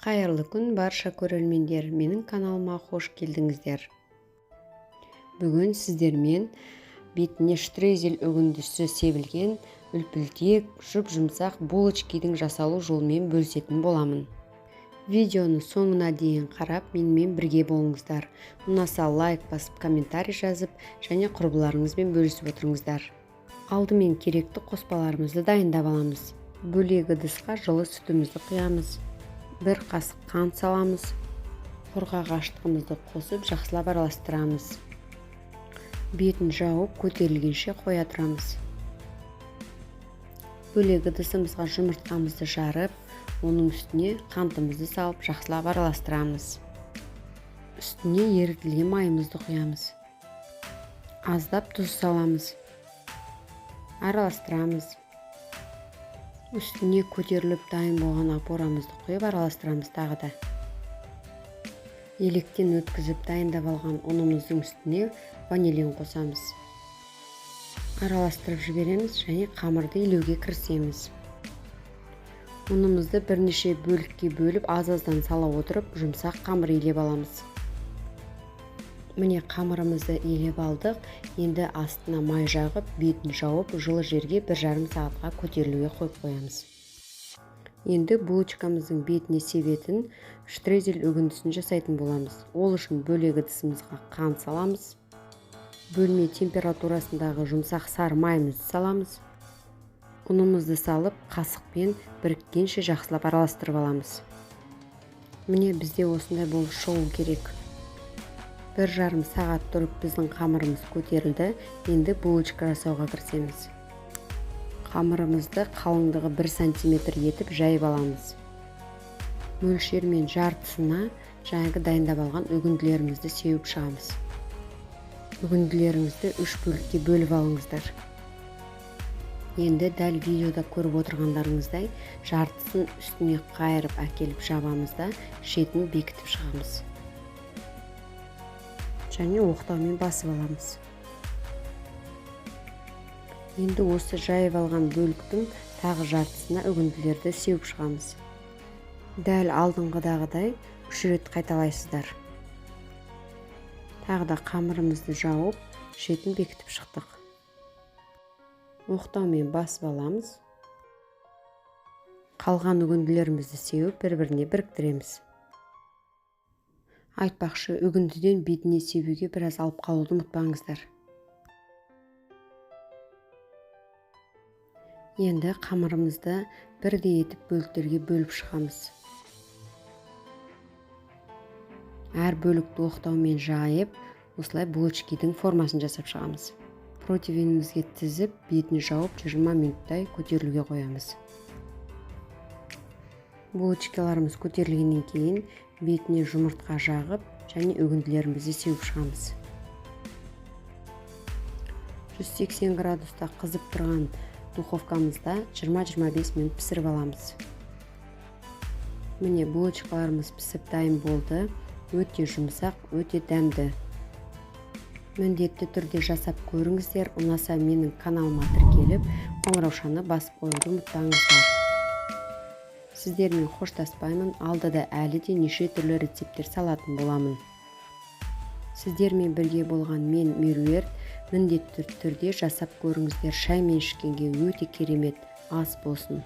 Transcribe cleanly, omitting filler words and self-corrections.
Қайырлы күн барша көрермендер, менің каналыма қош келдіңіздер. Бүгін сіздермен бетіне штрезель үгіндісі себілген үлпілдек, жұп-жұмсақ булочкидің жасалу жолымен бөлісетін боламын. Видеоны соңына дейін қарап, менімен бірге болыңыздар. Ұнаса лайк басып, комментарий жазып, және құрбыларыңызбен бөлісіп отырыңыздар. Алдымен керекті қоспаларымызды дайындап аламыз. Бөлек ыдысқа жылы сүтімізді құямыз. Бір қасық қант саламыз. Құрғақ аштығымызды қосып, жақсылап араластырамыз. Бетін жауып, көтерілгенше қоя тұрамыз. Бөлек ыдысымызға жұмыртқамызды жарып, оның үстіне қантымызды салып, жақсылап араластырамыз. Үстіне ерітілген майымызды құямыз. Аздап тұз саламыз. Араластырамыз. Үстіне көтеріліп дайын болған опорамызды құйып араластырамыз тағы да. Електен өткізіп дайындап алған ұнымыздың үстіне ванилин қосамыз. Араластырып жібереміз және қамырды илеуге кірісеміз. Ұнымызды бірнеше бөлікке бөліп, аз-аздан сала отырып, жұмсақ қамыр илеп аламыз. Міне қамырымызды илеп алдық. Енді астына май жағып, бетін жауып, жылы жерге 1,5 сағатқа көтерілуге қойып қоямыз. Енді булочкамыздың бетіне себетін штрезель үгіндісін жасайтын боламыз. Ол үшін бөлек ыдысымызға қант саламыз. Бөлме температурасындағы жұмсақ сары майымызды саламыз. Ұнымызды салып, қасықпен біріккенше жақсылап араластырып аламыз. Міне бізде осындай болып шығу керек. 1,5 сағат тұрып біздің қамырымыз көтерілді. Енді булочка жасауға кірісеміз. Қамырымызды қалыңдығы 1 см етіп жайып аламыз. Мөлшермен жартысына жаңағы дайындап алған үгінділерімізді сеуіп шығамыз. Үгінділеріңізді 3 бөлікке бөліп алыңыздар. Енді дәл видеода көріп отырғандарыңыздай жартысын үстіне қайырып әкеліп жабамыз да шетін бекітіп шығамыз. Және оқтаумен басып аламыз. Енді осы жайып алған бөліктің тағы жартысына үгінділерді сеуіп шығамыз. Дәл алдыңғыдағыдай 3 рет қайталайсыздар. Тағы да қамырымызды жауып, шетін бекітіп шықтық. Оқтаумен басып аламыз. Қалған үгінділерімізді сеуіп, бір-біріне біріктіреміз. Айтпақшы, үгіндіден бетіне себуге біраз алып қалуды ұмытпаңыздар. Енді қамырымызды бірдей етіп бөліктерге бөліп шығамыз. Әр бөлікті оқтаумен жайып, осылай булочкидің формасын жасап шығамыз. Противенімізге тізіп, бетін жауып 20 минуттай көтерілуге қоямыз. Булочкаларымыз көтерілгеннен кейін бетіне жұмыртқа жағып, және үгінділерімізді сеуіп шығамыз. 180 градуста қызып тұрған духовкамызда 20-25 минут пісіріп аламыз. Міне булочкаларымыз пісіп дайын болды. Өте жұмсақ, өте дәмді. Міндетті түрде жасап көріңіздер. Ұнаса менің каналыма тіркеліп, қоңыраушаны басып қоюды ұмытпаңыздар. Сіздермен қоштаспаймын. Алдыда әлі де неше түрлі рецепттер салатын боламын. Сіздермен бірге болған мен Меруерт. Міндетті түрде жасап көріңіздер. Шаймен ішкенге өте керемет ас болсын.